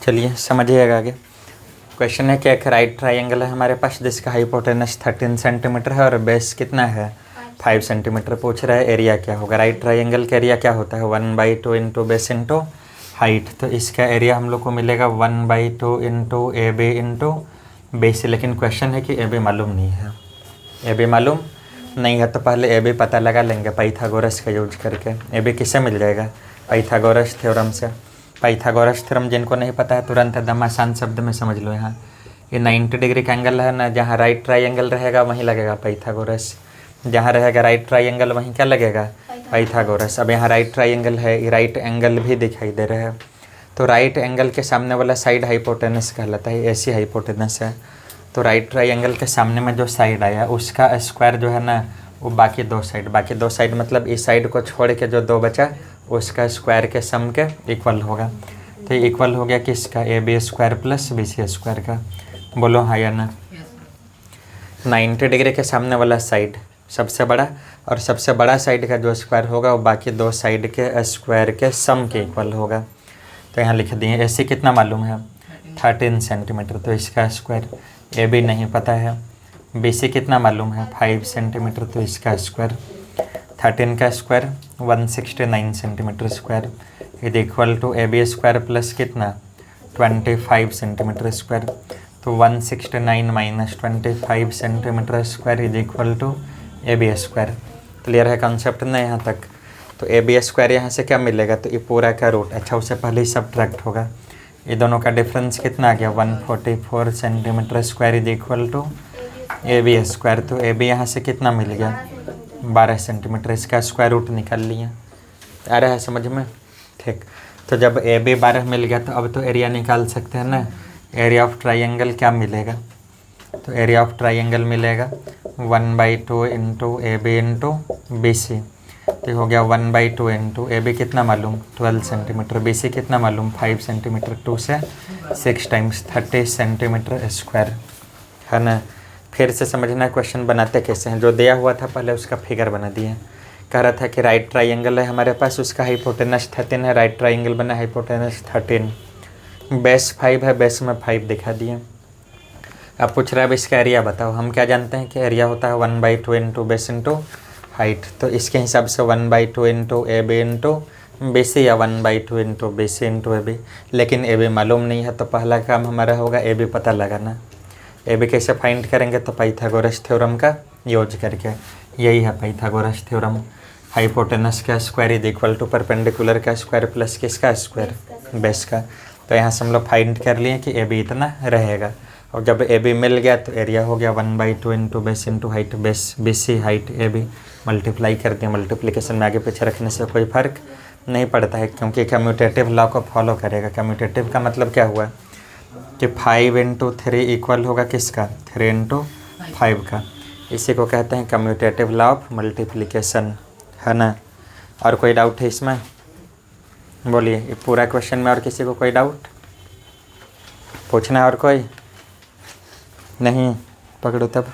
चलिए समझिएगा आगे। क्वेश्चन है कि एक राइट ट्राइंगल है हमारे पास जिसका हाइपोटेनस 13 सेंटीमीटर है और बेस कितना है 5 सेंटीमीटर। पूछ रहा है एरिया क्या होगा। राइट ट्राइंगल का एरिया क्या होता है 1/2 इंटू बेस इंटू हाइट। तो इसका एरिया हम लोग को मिलेगा 1/2 into A B into base. लेकिन क्वेश्चन है कि ए बी मालूम नहीं है। ए बी मालूम नहीं है तो पहले ए बी पता लगा लेंगे पाइथागोरस का यूज करके। ए बी किससे मिल जाएगा पाइथागोरस थ्योरम से। पाइथागोरस थ्योरम जिनको नहीं पता है तुरंत एकदम आसान शब्द में समझ लो। यहाँ ये 90 डिग्री का एंगल है ना, जहाँ राइट ट्राइंगल रहेगा वहीं लगेगा पाइथागोरस। जहाँ रहेगा राइट ट्राइंगल वहीं क्या लगेगा पाइथागोरस। अब यहाँ राइट ट्राइंगल है, राइट एंगल भी दिखाई दे रहा है। तो राइट एंगल के सामने वाला साइड हाइपोटेनस कहलाता है, ऐसी हाइपोटेनस है। तो राइट ट्राइंगल के सामने में जो साइड आया उसका स्क्वायर जो है ना वो बाकी दो साइड मतलब इस साइड को छोड़ के जो दो बचा उसका स्क्वायर के सम के इक्वल होगा। तो इक्वल हो गया किसका A B square plus B C square का। बोलो हाँ या ना। 90 डिग्री के सामने वाला साइड सबसे बड़ा और सबसे बड़ा साइड का जो स्क्वायर होगा वो बाकी दो साइड के स्क्वायर के सम के इक्वल होगा। तो यहाँ लिख दिए ए सी कितना मालूम है 13 सेंटीमीटर तो इसका स्क्वायर। ए बी नहीं पता है। बी सी कितना मालूम है 5 सेंटीमीटर तो इसका स्क्वायर। 13 का square 169 centimetre square is equal to A B square plus कितना 25 सेंटीमीटर स्क्वायर। तो 169 minus 25 centimetre square is equal to A B square. Clear है कॉन्सेप्ट ना यहाँ तक। तो ए बी स्क्वायर यहाँ से क्या मिलेगा तो ये पूरा का रूट। अच्छा उससे पहले ही सब्ट्रैक्ट होगा। ये दोनों का डिफरेंस कितना आ गया 144 centimetre square is equal to A B square. तो ए बी यहाँ से कितना मिल गया 12 सेंटीमीटर। इसका स्क्वायर रूट निकाल लिया। आ रहा है समझ में। ठीक। तो जब ए बी 12 मिल गया तो अब तो एरिया निकाल सकते हैं ना। एरिया ऑफ ट्राइंगल क्या मिलेगा तो एरिया ऑफ ट्राइंगल मिलेगा 1/2 into A B into B C. तो हो गया 1/2 इंटू ए बी कितना मालूम 12 सेंटीमीटर, बी सी कितना मालूम 5 सेंटीमीटर। 2 से 6 टाइम्स 30 सेंटीमीटर स्क्वायर है ना। फिर से समझना क्वेश्चन बनाते कैसे हैं। जो दिया हुआ था पहले उसका फिगर बना दिए। कह रहा था कि राइट ट्राइंगल है हमारे पास, उसका हाइपोटेनस 13 है। राइट ट्राइंगल बना हाइपोटेनस 13, बेस 5 है, बेस में 5 दिखा दिए। अब पूछ रहा है अब इसका एरिया बताओ। हम क्या जानते हैं कि एरिया होता है 1/2 इंटू बेस इंटू हाइट। तो इसके हिसाब से 1/2 into A B into B C या 1/2 into B C into A B. लेकिन ए बी मालूम नहीं है तो पहला काम हमारा होगा ए बी पता लगाना। ए बी कैसे फाइंड करेंगे तो पाइथागोरस थ्योरम का यूज करके। यही है पाइथागोरस थ्योरम। हाइपोटेनस का square is equal to perpendicular का स्क्वायर प्लस किसका स्क्वायर बेस का। तो यहाँ से हम लोग फाइंड कर लिए कि ए बी इतना रहेगा। और जब ए बी मिल गया तो एरिया हो गया 1/2 into base into height. Base B C height A B multiply कर दिया। मल्टीप्लिकेशन में आगे पीछे रखने से कोई फ़र्क नहीं पड़ता है क्योंकि कम्यूटेटिव लॉ को फॉलो करेगा। कम्यूटेटिव का मतलब क्या हुआ कि 5 इंटू 3 इक्वल होगा किसका 3 इंटू 5 का। इसी को कहते हैं कम्यूटेटिव लॉ ऑफ मल्टीप्लिकेशन है ना। और कोई डाउट है इसमें बोलिए। ये पूरा क्वेश्चन में और किसी को कोई डाउट पूछना है और कोई नहीं पकड़ो तब।